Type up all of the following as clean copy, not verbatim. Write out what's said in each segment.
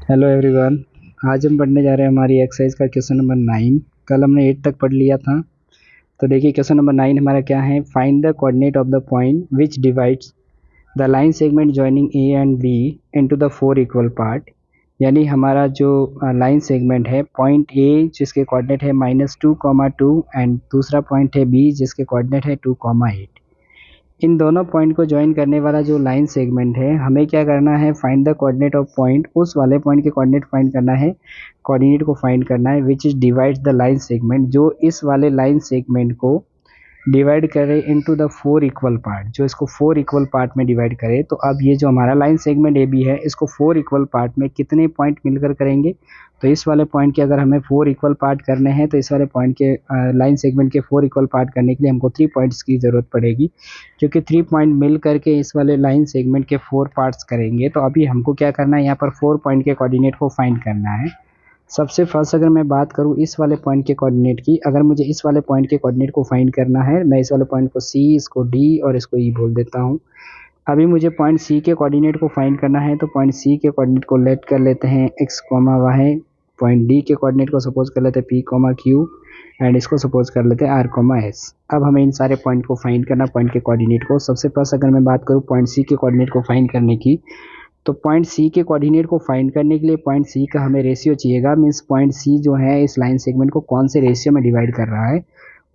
Hello everyone. आज हम पढ़ने जा रहे हैं हमारी एक्सरसाइज का क्वेश्चन नंबर 9। कल हमने 8 तक पढ़ लिया था। तो देखिए क्वेश्चन नंबर 9 हमारा क्या है, find the coordinate of the point which divides the line segment joining A and B into the 4 equal part. यानी हमारा जो लाइन सेगमेंट है, पॉइंट ए जिसके कोऑर्डिनेट है -2, 2 एंड दूसरा पॉइंट है बी जिसके कोऑर्डिनेट है 2, 8। इन दोनों पॉइंट को ज्वाइन करने वाला जो लाइन सेगमेंट है, हमें क्या करना है, find the coordinate of point, उस वाले पॉइंट के कोऑर्डिनेट फाइंड करना है, कोऑर्डिनेट को फाइंड करना है which is divides the line segment, जो इस वाले लाइन सेगमेंट को डिवाइड करे इनटू द 4 इक्वल पार्ट, जो इसको 4 इक्वल पार्ट में डिवाइड करे। तो अब ये जो हमारा लाइन सेगमेंट ए बी है, इसको 4 इक्वल पार्ट में कितने पॉइंट मिलकर करेंगे। तो इस वाले पॉइंट के अगर हमें 4 इक्वल पार्ट करने हैं, तो इस वाले पॉइंट के लाइन सेगमेंट के 4 इक्वल पार्ट करने के लिए हमको 3 पॉइंट्स की ज़रूरत पड़ेगी, क्योंकि 3 पॉइंट मिल करके इस वाले लाइन सेगमेंट के 4 पार्ट्स करेंगे। तो अभी हमको क्या करना है, यहाँ पर 4 पॉइंट के कोऑर्डिनेट को फाइंड करना है। सबसे फर्स्ट अगर मैं बात करूँ इस वाले पॉइंट के कोऑर्डिनेट की, अगर मुझे इस वाले पॉइंट के कोऑर्डिनेट को फाइंड करना है, मैं इस वाले पॉइंट को सी, इसको डी और इसको ई बोल देता हूँ। अभी मुझे पॉइंट सी के कोऑर्डिनेट को फाइंड करना है, तो पॉइंट सी के कोऑर्डिनेट को लेट कर लेते हैं x, y। पॉइंट डी के कोऑर्डिनेट को सपोज कर लेते हैं p, q एंड इसको सपोज कर लेते हैं r, s। अब हमें इन सारे पॉइंट को फाइंड करना, पॉइंट के कोऑर्डिनेट को। सबसे फर्स्ट अगर मैं बात करूँ पॉइंट सी के कोऑर्डिनेट को फाइंड करने की, तो पॉइंट सी के कोऑर्डिनेट को फाइंड करने के लिए पॉइंट सी का हमें रेशियो चाहिएगा। मीन्स पॉइंट सी जो है इस लाइन सेगमेंट को कौन से रेशियो में डिवाइड कर रहा है,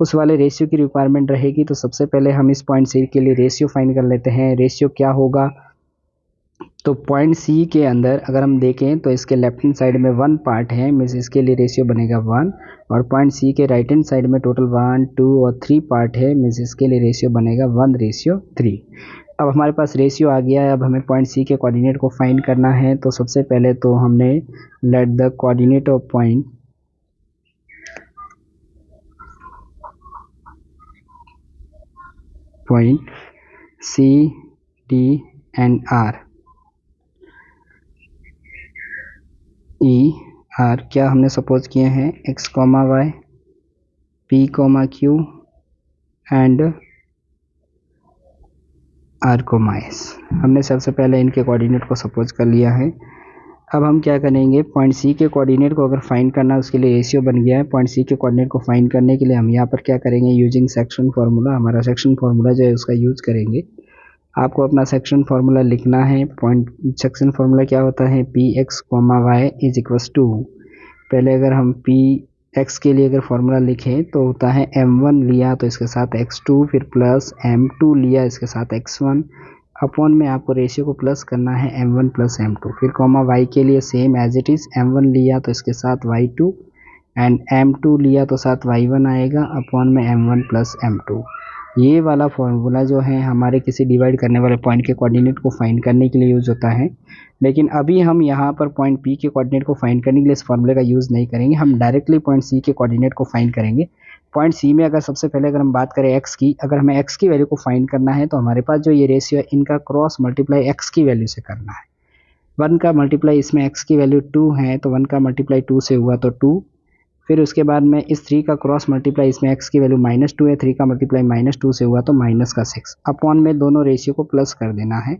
उस वाले रेशियो की रिक्वायरमेंट रहेगी। तो सबसे पहले हम इस पॉइंट सी के लिए रेशियो फाइंड कर लेते हैं। रेशियो क्या होगा, तो पॉइंट सी के अंदर अगर हम देखें तो इसके लेफ्ट हैंड साइड में 1 पार्ट है, मीन्स इसके लिए रेशियो बनेगा 1। और पॉइंट सी के राइट हैंड साइड में टोटल 1, 2 और 3 पार्ट है, मीन्स इसके लिए रेशियो बनेगा 1:3। अब हमारे पास रेशियो आ गया है। अब हमें पॉइंट सी के कोऑर्डिनेट को फाइंड करना है। तो सबसे पहले तो हमने let the coordinate of point C, D and R, E, R क्या हमने सपोज किए हैं, x, y, p, q and r, s। हमने सबसे पहले इनके कोऑर्डिनेट को सपोज कर लिया है। अब हम क्या करेंगे, पॉइंट सी के कोऑर्डिनेट को अगर फाइंड करना है, उसके लिए रेशियो बन गया है। पॉइंट सी के कोऑर्डिनेट को फाइंड करने के लिए हम यहाँ पर क्या करेंगे, यूजिंग सेक्शन फार्मूला, हमारा सेक्शन फार्मूला जो है उसका यूज करेंगे। आपको अपना सेक्शन फार्मूला लिखना है। पॉइंट सेक्शन फार्मूला क्या होता है, P X, y is equals to, पहले अगर हम पी एक्स के लिए अगर फार्मूला लिखें तो होता है m1 लिया तो इसके साथ x2, फिर प्लस m2 लिया इसके साथ x1, अपॉन में आपको रेशियो को प्लस करना है m1 प्लस m2। फिर y के लिए same as it is, m1 लिया तो इसके साथ y2 एंड m2 लिया तो साथ y1 आएगा, अपॉन में m1 प्लस m2। ये वाला फॉर्मूला जो है हमारे किसी डिवाइड करने वाले पॉइंट के कोऑर्डिनेट को फाइंड करने के लिए यूज़ होता है। लेकिन अभी हम यहाँ पर पॉइंट पी के कोऑर्डिनेट को फाइंड करने के लिए इस फॉर्मूले का यूज़ नहीं करेंगे, हम डायरेक्टली पॉइंट सी के कोऑर्डिनेट को फाइंड करेंगे। पॉइंट सी में अगर सबसे पहले अगर हम बात करें एक्स की, अगर हमें एक्स की वैल्यू को फाइंड करना है, तो हमारे पास जो ये रेशियो है इनका क्रॉस मल्टीप्लाई एक्स की वैल्यू से करना है। 1 का मल्टीप्लाई इसमें एक्स की वैल्यू 2 है, तो 1 का मल्टीप्लाई 2 से हुआ तो 2। फिर उसके बाद में इस 3 का क्रॉस मल्टीप्लाई, इसमें x की वैल्यू -2 है, 3 का मल्टीप्लाई -2 से हुआ तो -6, अपॉन में दोनों रेशियो को प्लस कर देना है।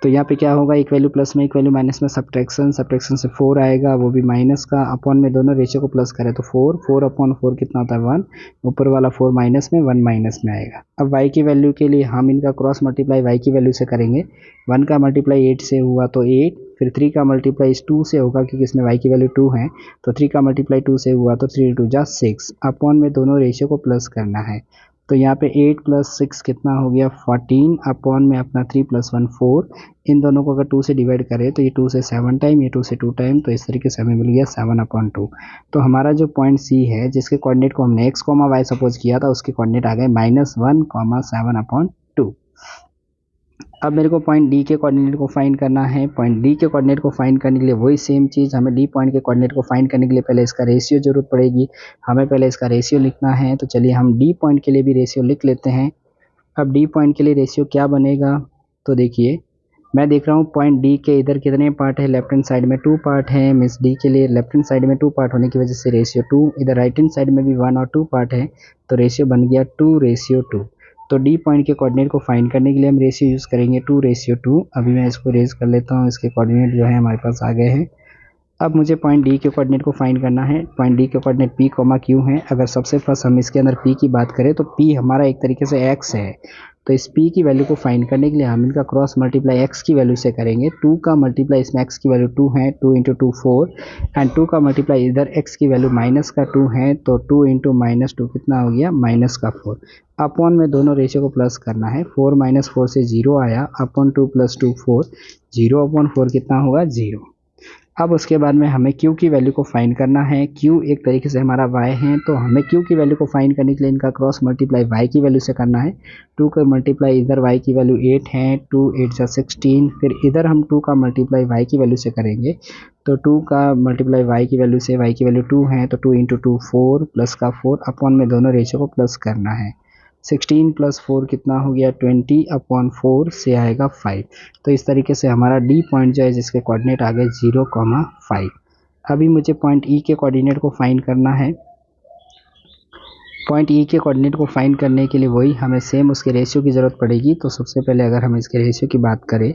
तो यहाँ पे क्या होगा, एक वैल्यू प्लस में एक वैल्यू माइनस में सब्ट्रैक्शन से 4 आएगा, वो भी माइनस का, अपॉन में दोनों रेशियो को प्लस करें तो 4 अपॉन 4 कितना होता है 1, ऊपर वाला 4 माइनस में 1 माइनस में आएगा। अब y की वैल्यू के लिए हम इनका क्रॉस मल्टीप्लाई y की वैल्यू से करेंगे। 1 का मल्टीप्लाई 8 से हुआ तो 8, फिर 3 का मल्टीप्लाई इस 2 से होगा क्योंकि इसमें y की वैल्यू 2 है, तो 3 का मल्टीप्लाई 2 से हुआ तो 3 2 जा 6, अपॉन में दोनों रेशियो को प्लस करना है। तो यहाँ पे 8 + 6 कितना हो गया 14, अपॉन में अपना 3 + 1 4। इन दोनों को अगर 2 से डिवाइड करें तो ये 2 से 7 टाइम, ये 2 से 2 टाइम, तो इस तरीके से हमें मिल गया 7/2। तो हमारा जो पॉइंट सी है जिसके कोऑर्डिनेट को हमने x, y सपोज किया था, उसके कोऑर्डिनेट आ गए -1, 7/2। अब मेरे को पॉइंट डी के कोऑर्डिनेट को फाइंड करना है। पॉइंट डी के कोऑर्डिनेट को फाइंड करने के लिए वही सेम चीज़, हमें डी पॉइंट के कोऑर्डिनेट को फाइंड करने के लिए पहले इसका रेशियो जरूरत पड़ेगी। हमें पहले इसका रेशियो लिखना है, तो चलिए हम डी पॉइंट के लिए भी रेशियो लिख लेते हैं। अब डी पॉइंट के लिए रेशियो क्या बनेगा, तो देखिए मैं देख रहा हूँ पॉइंट डी के इधर कितने पार्ट है, लेफ्ट हैंड साइड में 2 पार्ट है, मीन्स डी के लिए लेफ्ट हैंड साइड में 2 पार्ट होने की वजह से रेशियो 2, इधर राइट हैंड साइड में भी 1 और 2 पार्ट है, तो रेशियो बन गया 2:2। तो डी पॉइंट के कोऑर्डिनेट को फाइंड करने के लिए हम रेशियो यूज़ करेंगे 2:2। अभी मैं इसको रेज कर लेता हूँ, इसके कोऑर्डिनेट जो है हमारे पास आ गए हैं। अब मुझे पॉइंट डी के कोऑर्डिनेट को फाइंड करना है। पॉइंट डी के कोऑर्डिनेट पी कॉमा क्यू है। अगर सबसे फर्स्ट हम इसके अंदर पी की बात करें तो पी हमारा एक तरीके से एक्स है, तो इस पी की वैल्यू को फाइंड करने के लिए हम इनका क्रॉस मल्टीप्लाई एक्स की वैल्यू से करेंगे। 2 का मल्टीप्लाई इसमें एक्स की वैल्यू 2 है, 2 इंटू 2 4, एंड 2 का मल्टीप्लाई इधर एक्स की वैल्यू माइनस का 2 है, तो 2 इंटू माइनस 2 कितना हो गया, माइनस का 4। अपॉन में दोनों रेशियो को प्लस करना है। 4 माइनस 4 से 0 आया, अपॉन 2 प्लस 2 4, 0 अपॉन 4 कितना होगा, 0। अब उसके बाद में हमें q की वैल्यू को फाइंड करना है। q एक तरीके से हमारा y है, तो हमें q की वैल्यू को फाइंड करने के लिए इनका क्रॉस मल्टीप्लाई y की वैल्यू से करना है। 2 का मल्टीप्लाई इधर y की वैल्यू 8 है, 2 8 जा 16, फिर इधर हम 2 का मल्टीप्लाई y की वैल्यू से करेंगे, तो 2 का मल्टीप्लाई y की वैल्यू से, y की वैल्यू 2 है, तो 2 इंटू 2 4 प्लस का 4, अपॉन में दोनों रेशियो को प्लस करना है। 16 प्लस 4 कितना हो गया, 20 अपॉन 4 से आएगा 5। तो इस तरीके से हमारा डी पॉइंट जो है जिसके कोऑर्डिनेट आ गए 0,5। अभी मुझे पॉइंट ई के कोऑर्डिनेट को फाइंड करना है। पॉइंट ई के कोऑर्डिनेट को फाइंड करने के लिए वही हमें सेम उसके रेशियो की ज़रूरत पड़ेगी। तो सबसे पहले अगर हम इसके रेशियो की बात करें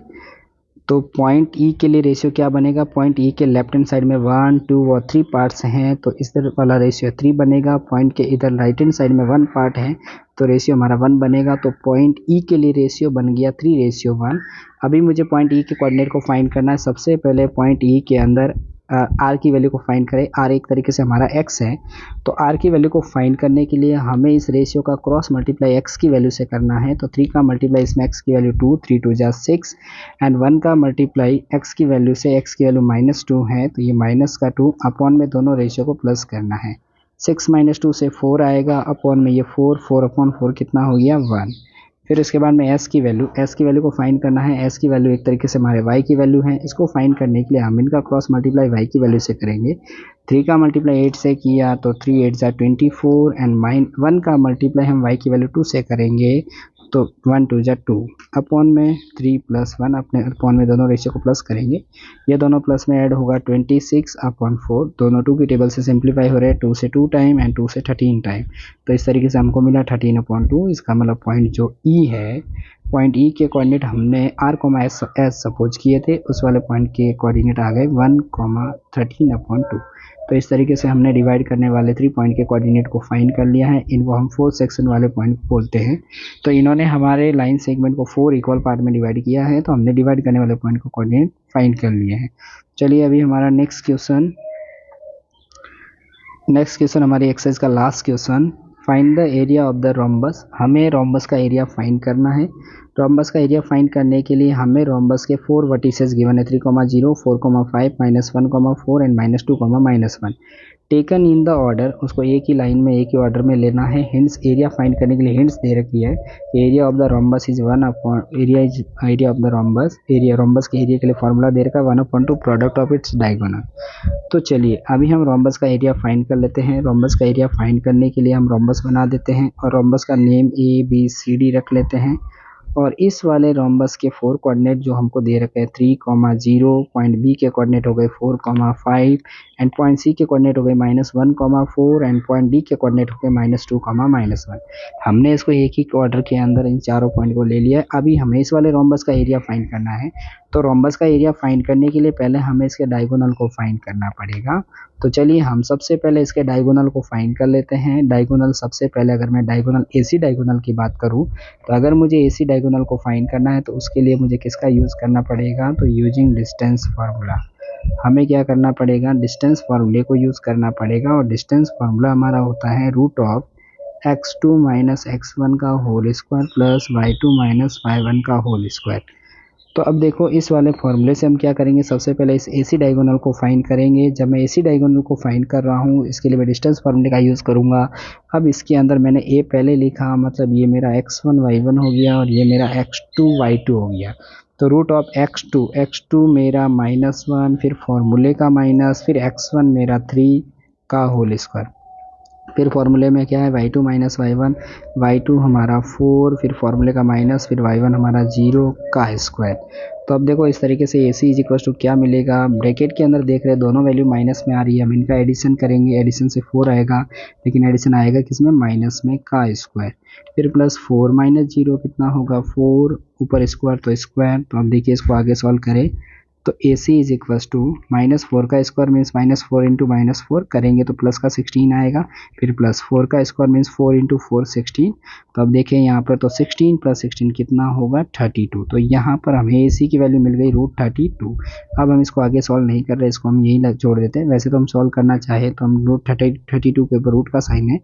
तो पॉइंट ई के लिए रेशियो क्या बनेगा, पॉइंट ई के लेफ्ट हैंड साइड में 1 2 और 3 पार्ट्स हैं, तो इस तरफ वाला रेशियो 3 बनेगा। पॉइंट के इधर राइट हैंड साइड में 1 पार्ट है, तो रेशियो हमारा 1 बनेगा। तो पॉइंट ई के लिए रेशियो बन गया 3:1। अभी मुझे पॉइंट ई के कोऑर्डिनेट को फाइंड करना है। सबसे पहले पॉइंट ई के अंदर आर की वैल्यू को फाइंड करें। आर एक तरीके से हमारा एक्स है, तो आर की वैल्यू को फाइंड करने के लिए हमें इस रेशियो का क्रॉस मल्टीप्लाई एक्स की वैल्यू से करना है। तो 3 का मल्टीप्लाई इसमें एक्स की वैल्यू 2, 3 2 जा 6, एंड 1 का मल्टीप्लाई एक्स की वैल्यू से, एक्स की वैल्यू -2 है, तो ये माइनस का 2, अपॉन में दोनों रेशियो को प्लस करना है। 6 - 2 से 4 आएगा, अपॉन में ये 4, 4 अपॉन 4 कितना हो गया, 1। फिर उसके बाद में एस की वैल्यू को फाइंड करना है। एस की वैल्यू एक तरीके से हमारे वाई की वैल्यू है। इसको फाइंड करने के लिए हम इनका क्रॉस मल्टीप्लाई वाई की वैल्यू से करेंगे। 3 का मल्टीप्लाई 8 से किया, तो 3 8 जा 24, एंड 1 का मल्टीप्लाई हम वाई की वैल्यू 2 से करेंगे, तो 1 2 जा 2, अपॉन में 3 प्लस 1, अपने अपॉन में दोनों रेशियो को प्लस करेंगे। ये दोनों प्लस में ऐड होगा 26 अपॉन 4, दोनों 2 की टेबल से सिंप्लीफाई हो रहे हैं, 2 से 2 टाइम एंड 2 से 13 टाइम, तो इस तरीके से हमको मिला 13 अपॉन 2। इसका मतलब पॉइंट जो ई है, पॉइंट ई के कोऑर्डिनेट हमने आर कोमा एस सपोज किए थे, उस वाले पॉइंट के कोऑर्डिनेट आ गए 1,13 अपॉन 2। तो इस तरीके से हमने डिवाइड करने वाले 3 पॉइंट के कोऑर्डिनेट को फाइंड कर लिया है। इनको हम 4 सेक्शन वाले पॉइंट बोलते हैं। तो इन्होंने हमारे लाइन सेगमेंट को 4 इक्वल पार्ट में डिवाइड किया है, तो हमने डिवाइड करने वाले पॉइंट को कोऑर्डिनेट फाइंड कर लिए हैं। चलिए अभी हमारा नेक्स्ट क्वेश्चन हमारी एक्सरसाइज का last question, find the area of the rhombus. हमें रोम्बस का एरिया फाइंड करना है। रोम्बस का एरिया फाइंड करने के लिए हमें रोम्बस के 4 वर्टिसेस गिवन है, 3,0, 4,5, -1, 4 and -2, -1, taken in the order. उसको एक ही लाइन में एक ही ऑर्डर में लेना है। हिंट्स, एरिया फाइंड करने के लिए हिंट्स दे रखी है। Area of the rhombus is 1 upon area of the rhombus. Rhombus के एरिया के लिए फॉर्मूला दे रखा है 1/2 प्रोडक्ट ऑफ इट्स डायगोनल। तो चलिए अभी हम रोम्बस का एरिया फाइंड कर लेते हैं। रोम्बस का एरिया फाइंड करने के लिए हम रोम्बस बना देते हैं और रोम्बस का नेम ABCD रख लेते हैं। और इस वाले रोम्बस के 4 कोऑर्डिनेट जो हमको दे रखे हैं 3,0, पॉइंट बी के कोऑर्डिनेट हो गए 4,5, एंड पॉइंट सी के कोऑर्डिनेट हो गए -1,4, एंड पॉइंट डी के कोऑर्डिनेट हो गए -2, -1। हमने इसको एक ही ऑर्डर के अंदर इन चारों पॉइंट को ले लिया है। अभी हमें इस वाले रोम्बस का एरिया फाइंड करना है। तो रोम्बस का एरिया फाइंड करने के लिए पहले हमें इसके डायगोनल को फाइंड करना पड़ेगा। तो चलिए हम सबसे पहले इसके डायगोनल को फाइंड कर लेते हैं। डायगोनल सबसे पहले अगर मैं डायगोनल AC डायगोनल की बात करूं, तो अगर मुझे AC डायगोनल को फाइंड करना है तो उसके लिए मुझे किसका यूज़ करना पड़ेगा, तो यूजिंग डिस्टेंस फार्मूला। हमें क्या करना पड़ेगा, डिस्टेंस फार्मूले को यूज़ करना पड़ेगा। और डिस्टेंस फार्मूला हमारा होता है √x2 - x1 का whole square plus y2 - y1 का होल स्क्वायर। तो अब देखो इस वाले फॉर्मूले से हम क्या करेंगे, सबसे पहले इस AC डायगोनल को फाइंड करेंगे। जब मैं AC डायगोनल को फाइंड कर रहा हूँ, इसके लिए मैं डिस्टेंस फार्मूले का यूज़ करूँगा। अब इसके अंदर मैंने A पहले लिखा, मतलब ये मेरा x1 y1 हो गया और ये मेरा x2 y2 हो गया। तो √x2 मेरा -1, फिर फॉर्मूले का माइनस, फिर x1 मेरा 3 का होल स्क्वायर, फिर फॉर्मूले में क्या है y2 - y1, y2 हमारा 4, फिर फॉर्मूले का माइनस, फिर y1 हमारा 0 का स्क्वायर। तो अब देखो इस तरीके से AC = क्या मिलेगा, ब्रैकेट के अंदर देख रहे हैं दोनों वैल्यू माइनस में आ रही है। हम इनका एडिशन करेंगे, एडिशन से 4 आएगा, लेकिन एडिशन आएगा किसमें, माइनस में, का स्क्वायर। फिर प्लस 4 - 0 कितना होगा, 4 ऊपर स्क्वायर तो स्क्वायर। तो अब देखिए इसको आगे सॉल्व करें तो AC इज इक्वल्स टू -4 का स्क्वायर मीन्स -4 इंटू -4 करेंगे तो प्लस का 16 आएगा, फिर +4 का स्क्वायर मीन्स 4 इंटू 4 16। तो अब देखें यहाँ पर तो 16 + 16 कितना होगा 32। तो यहाँ पर हमें AC की वैल्यू मिल गई √32। अब हम इसको आगे सॉल्व नहीं कर रहे, इसको हम यही जोड़ देते हैं। वैसे तो हम सॉल्व करना चाहे तो हम √32 के ऊपर रूट का साइन है,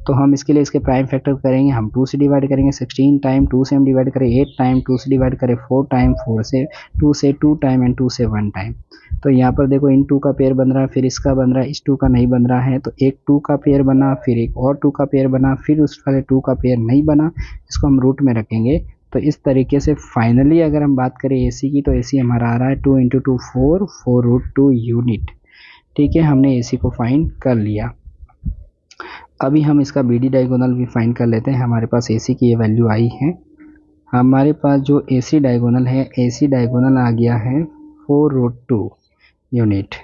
तो हम इसके लिए इसके प्राइम फैक्टर करेंगे, हम 2 से डिवाइड करेंगे, 16 टाइम 2 से हम डिवाइड करें, 8 टाइम 2 से डिवाइड करें, 4 टाइम 4 से 2 से 2 टाइम एंड 2 से 1 टाइम। तो यहाँ पर देखो इन 2 का पेयर बन रहा है, फिर इसका बन रहा है, इस 2 का नहीं बन रहा है, तो एक 2 का पेयर बना, फिर एक और 2 का पेयर बना, फिर उस वाले 2 का पेयर नहीं बना, इसको हम रूट में रखेंगे। तो इस तरीके से फाइनली अगर हम बात करें AC की, तो AC हमारा आ रहा है 2 इंटू 2 4 4√2 यूनिट। ठीक है, हमने AC को फाइंड कर लिया। अभी हम इसका BD डायगोनल भी फाइंड कर लेते हैं। हमारे पास AC की ये वैल्यू आई है, हमारे पास जो AC डायगोनल है, AC डायगोनल आ गया है 4√2 यूनिट।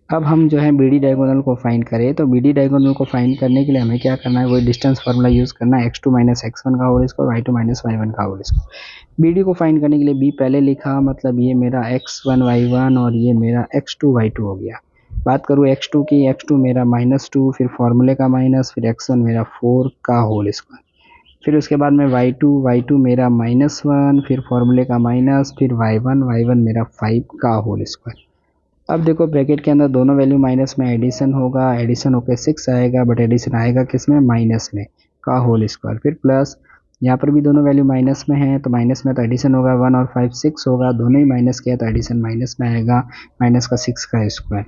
अब हम जो है BD डायगोनल को फाइंड करें, तो BD डायगोनल को फाइंड करने के लिए हमें क्या करना है, वही डिस्टेंस फार्मूला यूज़ करना है, x2 - x1 का होल स्क्वायर, y2 - y1 का होल स्क्वायर। BD को फाइंड करने के लिए B पहले लिखा, मतलब ये मेरा x1 y1 और ये मेरा x2 y2 हो गया। बात करूँ x2 की, x2 मेरा -2, फिर फॉर्मूले का माइनस, फिर x1 मेरा 4 का होल स्क्वायर, फिर उसके बाद में y2 मेरा -1, फिर फॉर्मूले का माइनस, फिर y1 मेरा 5 का होल स्क्वायर। अब देखो ब्रैकेट के अंदर दोनों वैल्यू माइनस में एडिशन होगा, एडिशन होकर 6 आएगा, बट एडिशन आएगा किस में, माइनस में, का होल स्क्वायर, फिर प्लस यहाँ पर भी दोनों वैल्यू माइनस में है, तो माइनस में तो एडिशन होगा 1 और 5 6 होगा, दोनों ही माइनस किया तो एडिशन माइनस में आएगा, माइनस का 6 का स्क्वायर।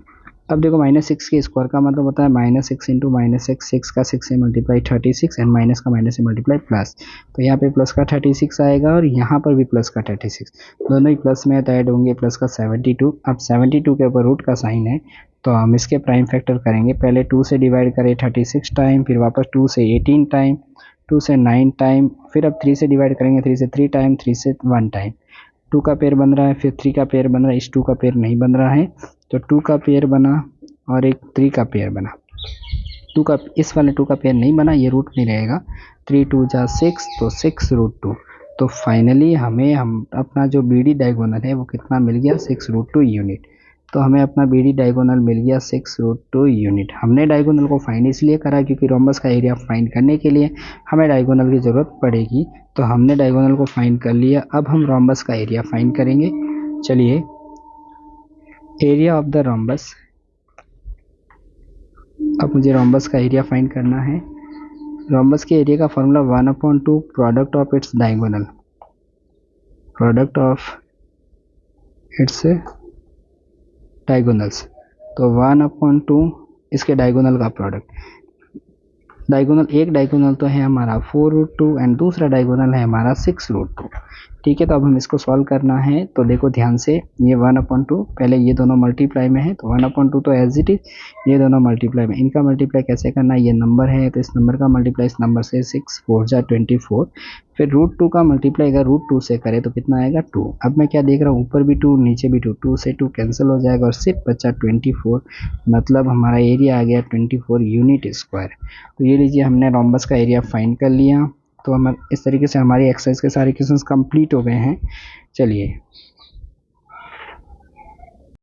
अब देखो -6 के स्क्वायर का मतलब होता है -6 इंटू -6, 6 का 6 से मल्टीप्लाई 36 एंड माइनस का माइनस से मल्टीप्लाई प्लस। तो यहाँ पे प्लस का 36 आएगा और यहाँ पर भी प्लस का 36, दोनों ही प्लस में तो ऐड होंगे, प्लस का 72। अब 72 के ऊपर रूट का साइन है, तो हम इसके प्राइम फैक्टर करेंगे। पहले 2 से डिवाइड करें 36 टाइम, फिर वापस 2 से 18 टाइम, 2 से 9 टाइम, फिर अब 3 से डिवाइड करेंगे, 3 से 3 टाइम, 3 से 1 टाइम। 2 का पेयर बन रहा है, फिर 3 का पेयर बन रहा है, इस 2 का पेयर नहीं बन रहा है, तो 2 का पेयर बना और एक 3 का पेयर बना। 2 का, इस वाले 2 का पेयर नहीं बना, ये रूट में रहेगा, 3 2 जा 6, तो 6√2। तो फाइनली हमें अपना जो BD डायगोनल है वो कितना मिल गया, 6√2 यूनिट। तो हमें अपना BD डायगोनल मिल गया 6√2 यूनिट। हमने डायगोनल को फाइंड इसलिए करा क्योंकि रोम्बस का एरिया फाइंड करने के लिए हमें डायगोनल की ज़रूरत पड़ेगी, तो हमने डायगोनल को फाइंड कर लिया। अब हम रोम्बस का एरिया फाइंड करेंगे। चलिए, एरिया ऑफ द रोम्बस, अब मुझे रोम्बस का एरिया फाइंड करना है। रोम्बस के एरिया का formula 1/2 product of its diagonal, product of its diagonals. तो 1/2 इसके डायगोनल का प्रोडक्ट, डायगोनल, एक डायगोनल तो है हमारा 4√2 एंड दूसरा डायगोनल है हमारा 6√2। ठीक है, तो अब हम इसको सॉल्व करना है। तो देखो ध्यान से, ये 1/2, पहले ये दोनों मल्टीप्लाई में है, तो 1/2 तो एज इट इज, ये दोनों मल्टीप्लाई में, इनका मल्टीप्लाई कैसे करना है, ये नंबर है तो इस नंबर का मल्टीप्लाई इस नंबर से, 6 4 जा 24, फिर √2 का मल्टीप्लाई अगर √2 से करे तो कितना आएगा 2। अब मैं क्या देख रहा हूँ, ऊपर भी 2 नीचे भी 2, 2 से 2 कैंसिल हो जाएगा और सिर्फ बचा 24, मतलब हमारा एरिया आ गया 24 यूनिट स्क्वायर। तो ये लीजिए, हमने रोम्बस का एरिया फाइंड कर लिया। तो हम इस तरीके से हमारी एक्सरसाइज के सारे क्वेश्चंस कंप्लीट हो गए हैं। चलिए,